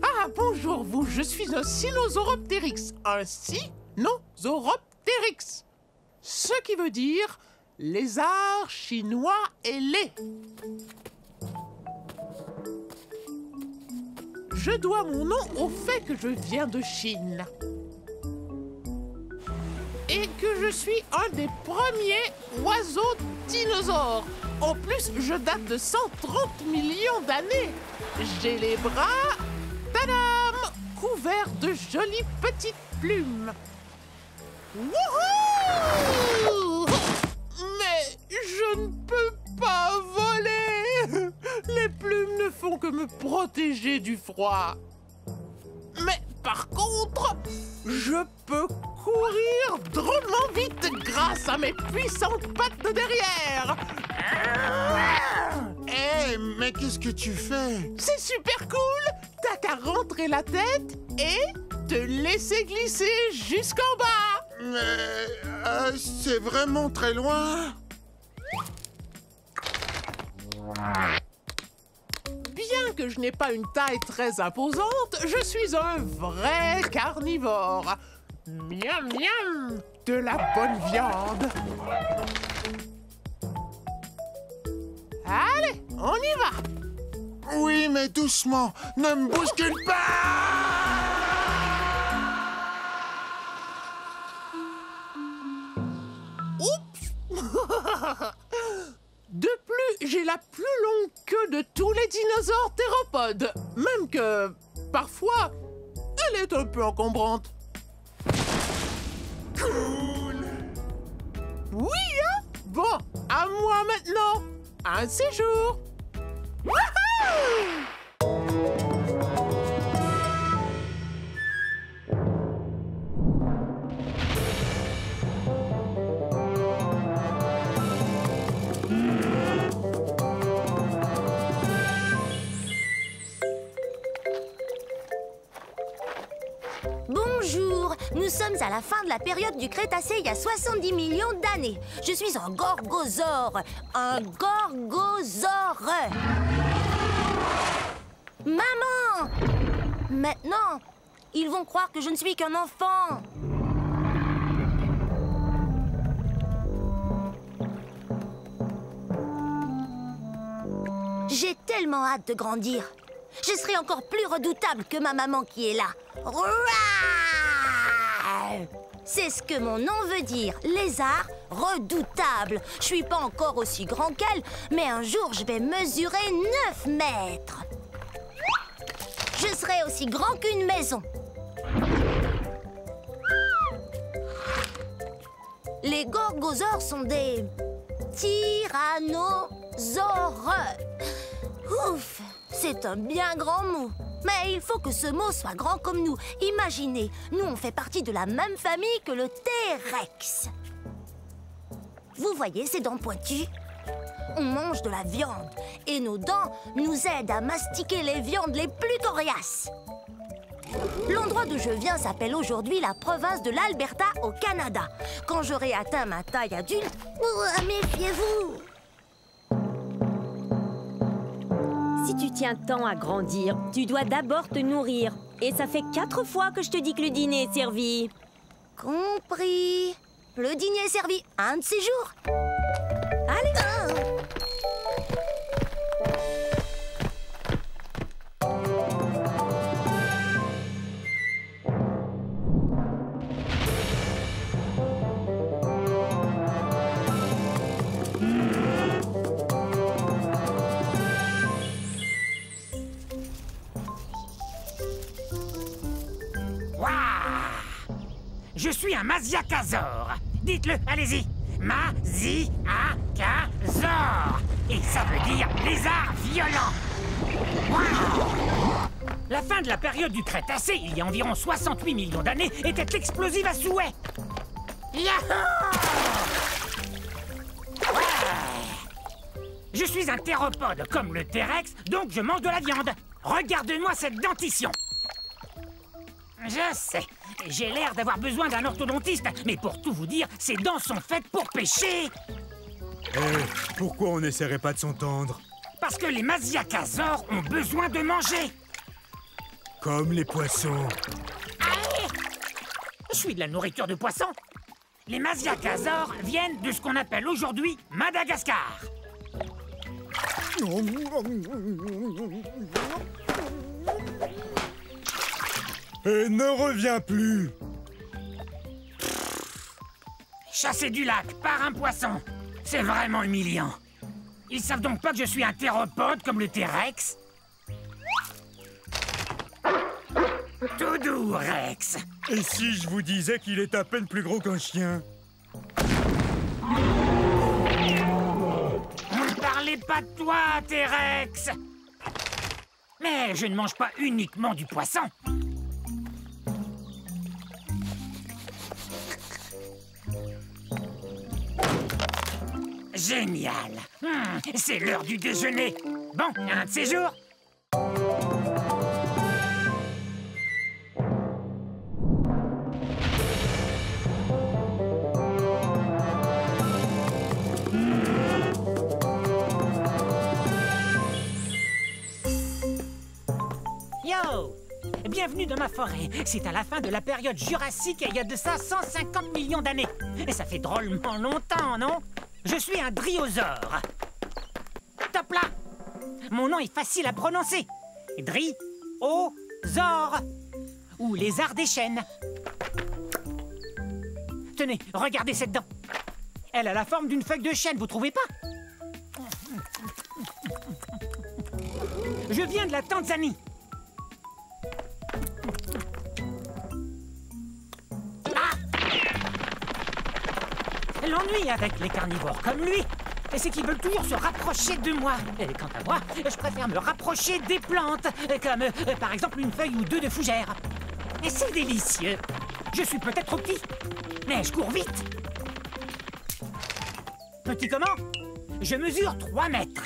Ah, bonjour vous, je suis un Sinosauropteryx. Un Sinosauropteryx. Ce qui veut dire lézard chinois ailé. Je dois mon nom au fait que je viens de Chine. Et que je suis un des premiers oiseaux dinosaures. En plus, je date de 130 millions d'années. J'ai les bras, tadam, couverts de jolies petites plumes. Wouhou! Mais je ne peux pas voler. Les plumes ne font que me protéger du froid. Mais par contre, je peux courir drôlement vite grâce à mes puissantes pattes de derrière. Hé, mais qu'est-ce que tu fais? C'est super cool. T'as qu'à rentrer la tête et te laisser glisser jusqu'en bas. Mais c'est vraiment très loin. Bien que je n'ai pas une taille très imposante, je suis un vrai carnivore. Miam, miam, de la bonne viande. Allez, on y va. Oui, mais doucement. Ne me bouscule pas. Oups. De plus, j'ai la plus longue queue de tous les dinosaures théropodes. Même que, parfois, elle est un peu encombrante. Cool. Oui, hein? Bon, à moi maintenant. Un séjour. Wouhou! Bonjour, nous sommes à la fin de la période du Crétacé il y a 70 millions d'années. Je suis un gorgosaure. Un gorgosaure. Maman! Maintenant, ils vont croire que je ne suis qu'un enfant. J'ai tellement hâte de grandir. Je serai encore plus redoutable que ma maman qui est là. Rouah! C'est ce que mon nom veut dire, lézard redoutable. Je suis pas encore aussi grand qu'elle, mais un jour je vais mesurer 9 mètres. Je serai aussi grand qu'une maison. Les gorgosaures sont des tyrannosaures. Ouf, c'est un bien grand mot. Mais il faut que ce mot soit grand comme nous. Imaginez, nous on fait partie de la même famille que le T-Rex. Vous voyez ces dents pointues? On mange de la viande et nos dents nous aident à mastiquer les viandes les plus coriaces. L'endroit d'où je viens s'appelle aujourd'hui la province de l'Alberta au Canada. Quand j'aurai atteint ma taille adulte, méfiez-vous! Si tu tiens tant à grandir, tu dois d'abord te nourrir. Et ça fait 4 fois que je te dis que le dîner est servi. Compris. Le dîner est servi un de ces jours. Allez. Je suis un Masiakasaure. Dites-le, allez-y. Masiakasaure. Et ça veut dire lézard violent. Wow! La fin de la période du Crétacé, il y a environ 68 millions d'années, était explosive à souhait. Yahoo! Ouais! Je suis un théropode comme le T-Rex, donc je mange de la viande. Regarde-moi cette dentition. Je sais, j'ai l'air d'avoir besoin d'un orthodontiste, mais pour tout vous dire, ces dents sont faites pour pêcher. Pourquoi on n'essaierait pas de s'entendre? Parce que les Masiakasaures ont besoin de manger. Comme les poissons. Allez! Je suis de la nourriture de poisson. Les Masiakasaures viennent de ce qu'on appelle aujourd'hui Madagascar. Et ne reviens plus. Chassé du lac par un poisson, c'est vraiment humiliant. Ils savent donc pas que je suis un théropode comme le T-Rex? Tout doux, Rex. Et si je vous disais qu'il est à peine plus gros qu'un chien? Ne parlez pas de toi, T-Rex. Mais je ne mange pas uniquement du poisson. Génial. C'est l'heure du déjeuner. Bon, un de ces jours. Yo! Bienvenue dans ma forêt. C'est à la fin de la période jurassique et il y a de ça 150 millions d'années. Et ça fait drôlement longtemps, non? Je suis un dryosaure. Top là! Mon nom est facile à prononcer. Dri-o-saure. Ou lézard des chênes. Tenez, regardez cette dent. Elle a la forme d'une feuille de chêne, vous trouvez pas? Je viens de la Tanzanie. L'ennui avec les carnivores comme lui, c'est qu'ils veulent toujours se rapprocher de moi. Et quant à moi, je préfère me rapprocher des plantes, comme par exemple une feuille ou deux de fougère. Et c'est délicieux. Je suis peut-être trop petit, mais je cours vite. Petit comment? Je mesure 3 mètres.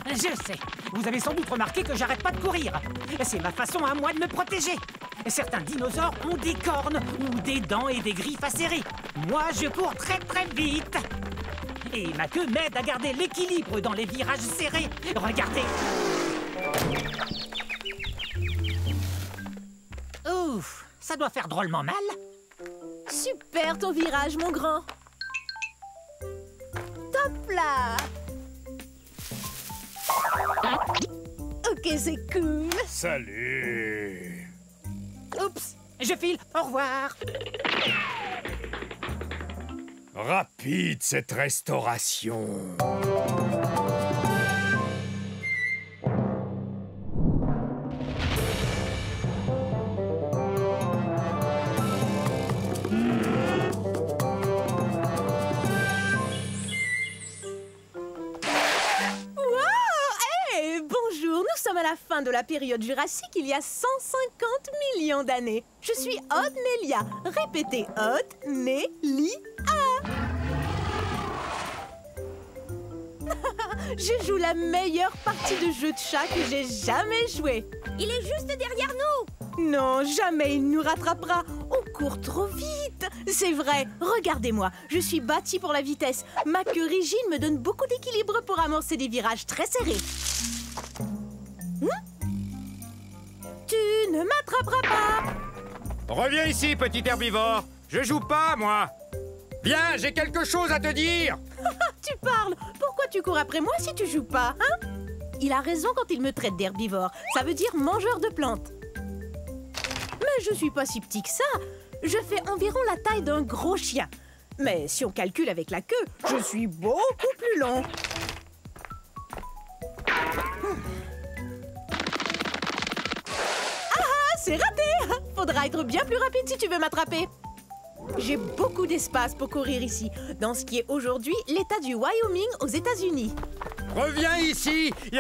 Je sais, vous avez sans doute remarqué que j'arrête pas de courir. C'est ma façon à moi de me protéger. Certains dinosaures ont des cornes ou des dents et des griffes acérées. Moi, je cours très très vite. Et ma queue m'aide à garder l'équilibre dans les virages serrés. Regardez. Ouf, ça doit faire drôlement mal. Super ton virage, mon grand. Top là. Ok, c'est cool. Salut. Oups, je file, au revoir. Rapide cette restauration. À la fin de la période jurassique, il y a 150 millions d'années. Je suis Odnelia. Répétez, Odnelia. Je joue la meilleure partie de jeu de chat que j'ai jamais joué. Il est juste derrière nous. Non, jamais il nous rattrapera. On court trop vite. C'est vrai, regardez-moi. Je suis bâtie pour la vitesse. Ma queue rigide me donne beaucoup d'équilibre pour amorcer des virages très serrés. Tu ne m'attraperas pas. Reviens ici, petit herbivore. Je joue pas, moi. Viens, j'ai quelque chose à te dire. Tu parles. Pourquoi tu cours après moi si tu joues pas, hein? Il a raison quand il me traite d'herbivore. Ça veut dire mangeur de plantes. Mais je suis pas si petit que ça. Je fais environ la taille d'un gros chien. Mais si on calcule avec la queue, je suis beaucoup plus long. C'est raté! Faudra être bien plus rapide si tu veux m'attraper. J'ai beaucoup d'espace pour courir ici, dans ce qui est aujourd'hui l'État du Wyoming aux États-Unis. Reviens ici. Il y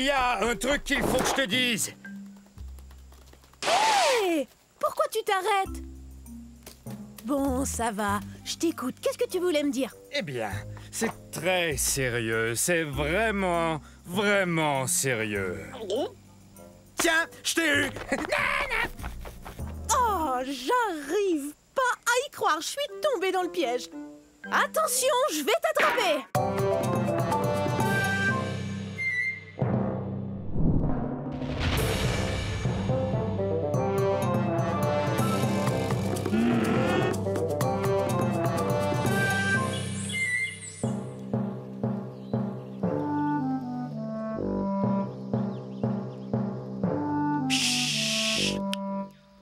a un truc qu'il faut que je te dise. Hé! Pourquoi tu t'arrêtes? Bon, ça va. Je t'écoute. Qu'est-ce que tu voulais me dire? Eh bien, c'est très sérieux. C'est vraiment, vraiment sérieux. Tiens, je t'ai eu. Oh, j'arrive pas à y croire. Je suis tombée dans le piège. Attention, je vais t'attraper!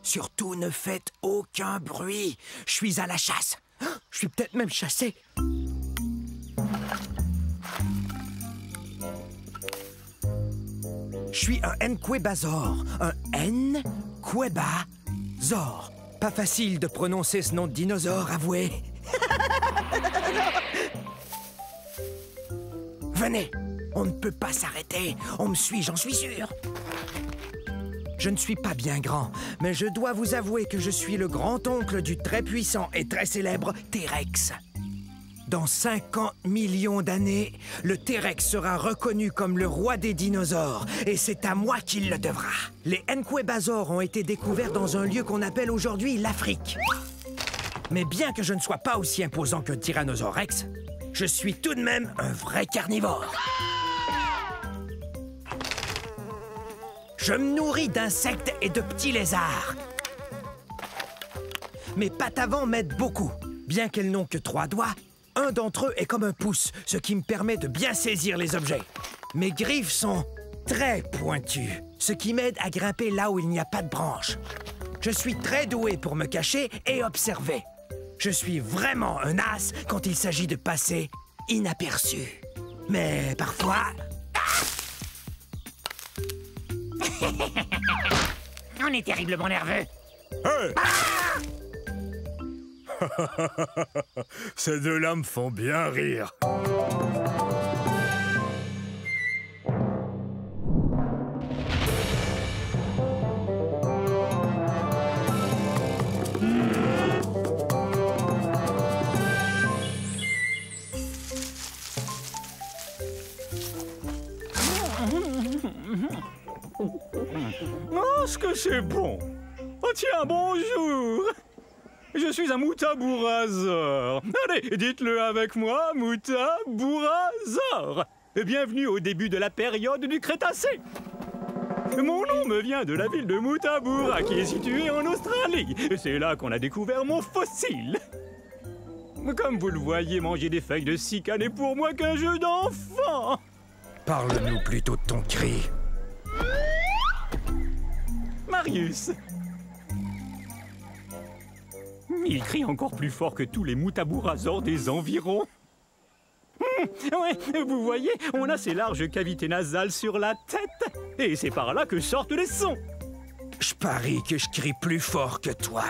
Surtout ne faites aucun bruit. Je suis à la chasse. Je suis peut-être même chassé. Je suis un Nquebazor. Un Nquebazor. Pas facile de prononcer ce nom de dinosaure, avouez. Venez, on ne peut pas s'arrêter. On me suit, j'en suis sûr. Je ne suis pas bien grand, mais je dois vous avouer que je suis le grand-oncle du très puissant et très célèbre T-Rex. Dans 50 millions d'années, le T-Rex sera reconnu comme le roi des dinosaures, et c'est à moi qu'il le devra. Les Nquebazors ont été découverts dans un lieu qu'on appelle aujourd'hui l'Afrique. Mais bien que je ne sois pas aussi imposant qu'un Tyrannosaure Rex, je suis tout de même un vrai carnivore. Je me nourris d'insectes et de petits lézards. Mes pattes avant m'aident beaucoup. Bien qu'elles n'ont que 3 doigts, un d'entre eux est comme un pouce, ce qui me permet de bien saisir les objets. Mes griffes sont très pointues, ce qui m'aide à grimper là où il n'y a pas de branches. Je suis très doué pour me cacher et observer. Je suis vraiment un as quand il s'agit de passer inaperçu. Mais parfois... On est terriblement nerveux. Hey! Ces deux-là me font bien rire. Oh, ce que c'est bon! Oh tiens, bonjour! Je suis un Muttaburrasor. Allez, dites-le avec moi, Muttaburrasor. Bienvenue au début de la période du Crétacé. Mon nom me vient de la ville de Muttaburra, qui est située en Australie. C'est là qu'on a découvert mon fossile. Comme vous le voyez, manger des feuilles de cycas n'est pour moi qu'un jeu d'enfant. Parle-nous plutôt de ton cri. Marius. Il crie encore plus fort que tous les Muttaburrasors des environs. Ouais, vous voyez, on a ces larges cavités nasales sur la tête. Et c'est par là que sortent les sons. Je parie que je crie plus fort que toi.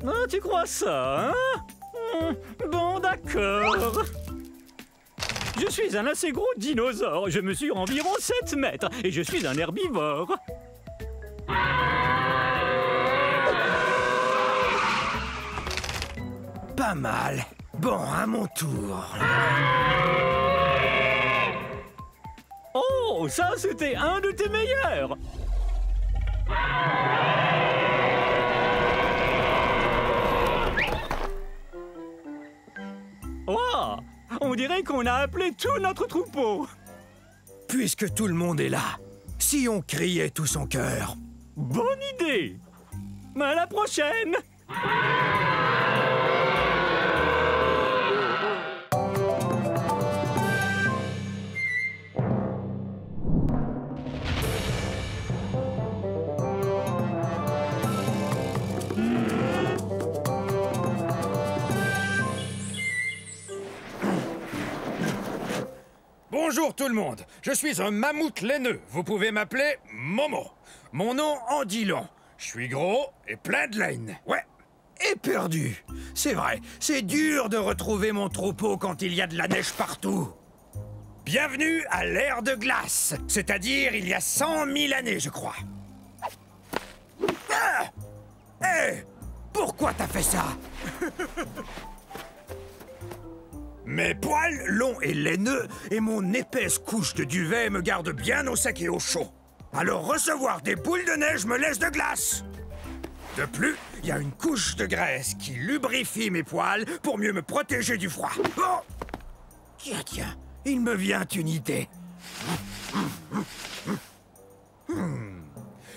Ah, tu crois ça, hein? Bon, d'accord. Je suis un assez gros dinosaure. Je mesure environ 7 mètres. Et je suis un herbivore. Pas mal. Bon, à mon tour. Oh, ça, c'était un de tes meilleurs. Oh, on dirait qu'on a appelé tout notre troupeau. Puisque tout le monde est là, si on criait tout son cœur. Bonne idée. À la prochaine. Bonjour tout le monde, je suis un mammouth laineux. Vous pouvez m'appeler Momo. Mon nom en dit long. Je suis gros et plein de laine. Ouais. Et perdu. C'est vrai, c'est dur de retrouver mon troupeau quand il y a de la neige partout. Bienvenue à l'ère de glace, c'est-à-dire il y a 100 000 années, je crois. Ah! Hé! Pourquoi t'as fait ça? Mes poils longs et laineux et mon épaisse couche de duvet me gardent bien au sec et au chaud. Alors recevoir des boules de neige me laisse de glace. De plus, il y a une couche de graisse qui lubrifie mes poils pour mieux me protéger du froid. Oh! Tiens, il me vient une idée.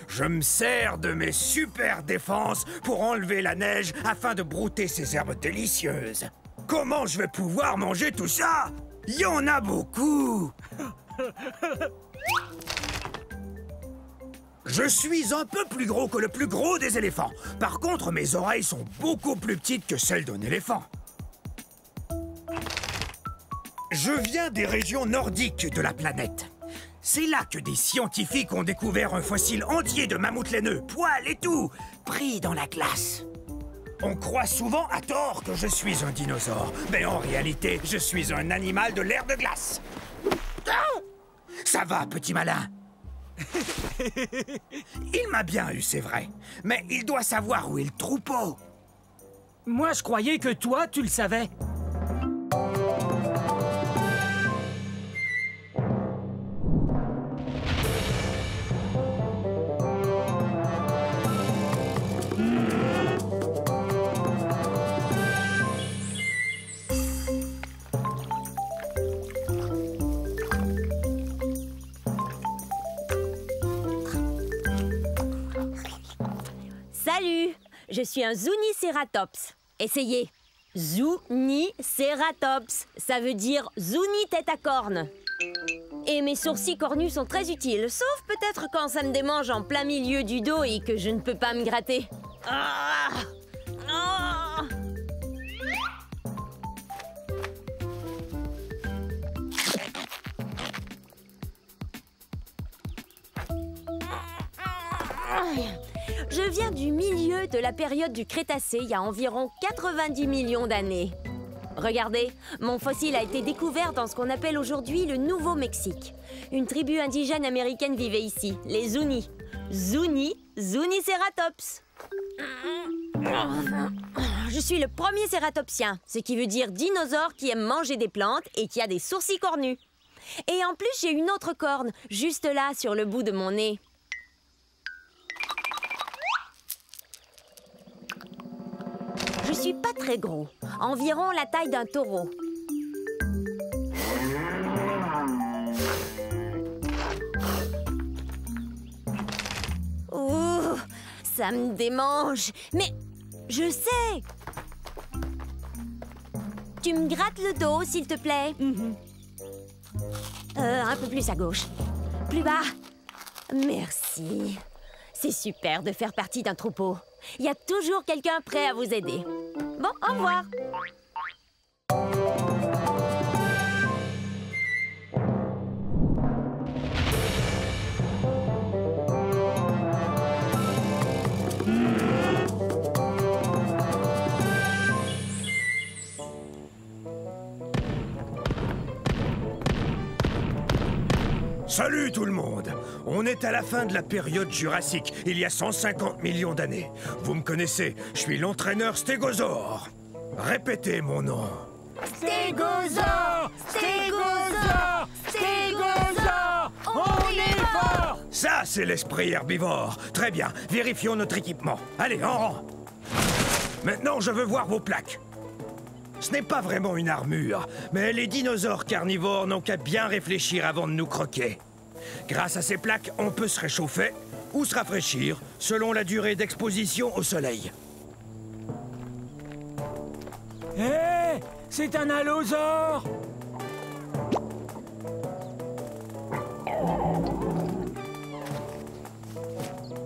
Je me sers de mes super défenses pour enlever la neige afin de brouter ces herbes délicieuses. Comment je vais pouvoir manger tout ça? Il y en a beaucoup. Je suis un peu plus gros que le plus gros des éléphants. Par contre, mes oreilles sont beaucoup plus petites que celles d'un éléphant. Je viens des régions nordiques de la planète. C'est là que des scientifiques ont découvert un fossile entier de mammouth laineux, poils et tout, pris dans la glace. On croit souvent à tort que je suis un dinosaure, mais en réalité, je suis un animal de l'ère de glace. Ça va, petit malin. Il m'a bien eu, c'est vrai, mais il doit savoir où est le troupeau. Moi, je croyais que toi, tu le savais. Salut, je suis un Zuniceratops. Essayez. Zuniceratops. Ça veut dire Zuni tête à cornes. Et mes sourcils cornus sont très utiles, sauf peut-être quand ça me démange en plein milieu du dos et que je ne peux pas me gratter. Ah! Ah! Je viens du milieu de la période du Crétacé, il y a environ 90 millions d'années. Regardez, mon fossile a été découvert dans ce qu'on appelle aujourd'hui le Nouveau-Mexique. Une tribu indigène américaine vivait ici, les Zuni. Zuniceratops. Je suis le premier cératopsien, ce qui veut dire dinosaure qui aime manger des plantes et qui a des sourcils cornus. Et en plus, j'ai une autre corne, juste là, sur le bout de mon nez. Je suis pas très gros, environ la taille d'un taureau. Ouh, ça me démange. Mais je sais. Tu me grattes le dos, s'il te plaît. Un peu plus à gauche. Plus bas. Merci. C'est super de faire partie d'un troupeau. Il y a toujours quelqu'un prêt à vous aider. Bon, au revoir. Salut tout le monde! On est à la fin de la période jurassique, il y a 150 millions d'années. Vous me connaissez, je suis l'entraîneur Stégosaure. Répétez mon nom. Stégosaure! Stégosaure! Stégosaure! On est fort! Ça, c'est l'esprit herbivore. Très bien, vérifions notre équipement. Allez, en rang. Maintenant, je veux voir vos plaques. Ce n'est pas vraiment une armure, mais les dinosaures carnivores n'ont qu'à bien réfléchir avant de nous croquer. Grâce à ces plaques, on peut se réchauffer ou se rafraîchir selon la durée d'exposition au soleil. Hé! C'est un allosaure!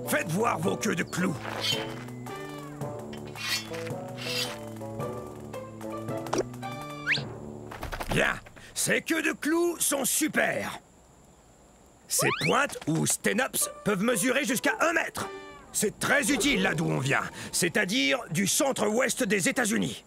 Faites voir vos queues de clous. Bien, ces queues de clous sont super. Ces pointes, ou sténops, peuvent mesurer jusqu'à 1 mètre. C'est très utile là d'où on vient, c'est-à-dire du centre-ouest des États-Unis.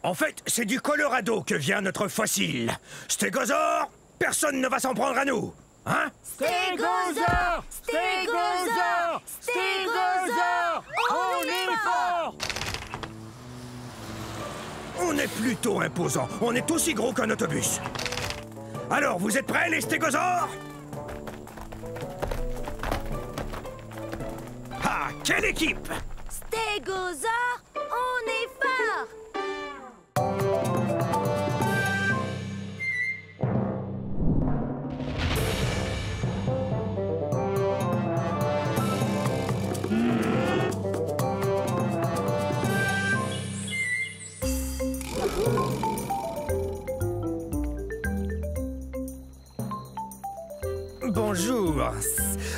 En fait, c'est du Colorado que vient notre fossile. Stégosaure, personne ne va s'en prendre à nous. Hein? Stégosaure! Stégosaure! Stégosaure! On est fort! On est plutôt imposant. On est aussi gros qu'un autobus. Alors, vous êtes prêts, les stégosaures? Ah, quelle équipe! Stégosaure, on est fort! Bonjour.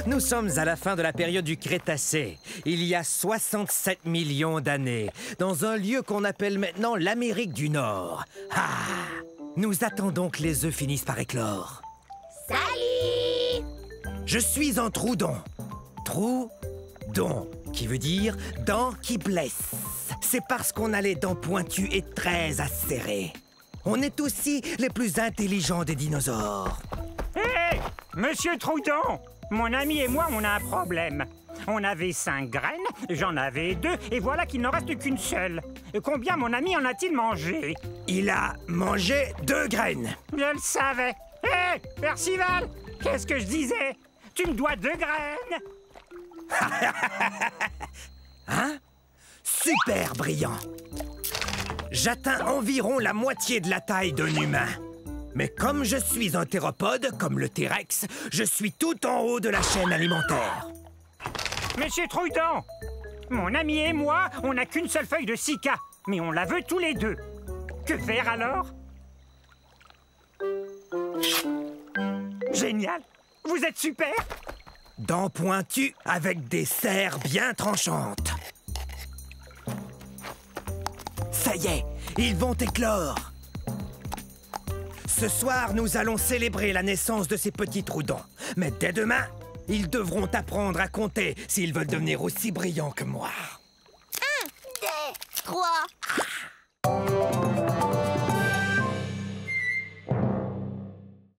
Nous sommes à la fin de la période du Crétacé, il y a 67 millions d'années, dans un lieu qu'on appelle maintenant l'Amérique du Nord. Ah! Nous attendons que les œufs finissent par éclore. Salut! Je suis un Troudon. Troudon, qui veut dire dents qui blessent. C'est parce qu'on a les dents pointues et très acérées. On est aussi les plus intelligents des dinosaures. Hé, Monsieur Troudon, mon ami et moi, on a un problème. On avait 5 graines, j'en avais 2, et voilà qu'il n'en reste qu'une seule. Combien mon ami en a-t-il mangé? Il a mangé 2 graines. Je le savais. Hé, Percival, qu'est-ce que je disais? Tu me dois 2 graines. Hein? Super brillant. J'atteins environ la moitié de la taille d'un humain. Mais comme je suis un théropode, comme le T-Rex, je suis tout en haut de la chaîne alimentaire. Monsieur Troudon, mon ami et moi, on n'a qu'une seule feuille de cica, mais on la veut tous les deux. Que faire alors? Génial! Vous êtes super! Dents pointues avec des serres bien tranchantes. Ça y est, ils vont éclore. Ce soir, nous allons célébrer la naissance de ces petits Troudons. Mais dès demain, ils devront apprendre à compter s'ils veulent devenir aussi brillants que moi. 1, 2, 3,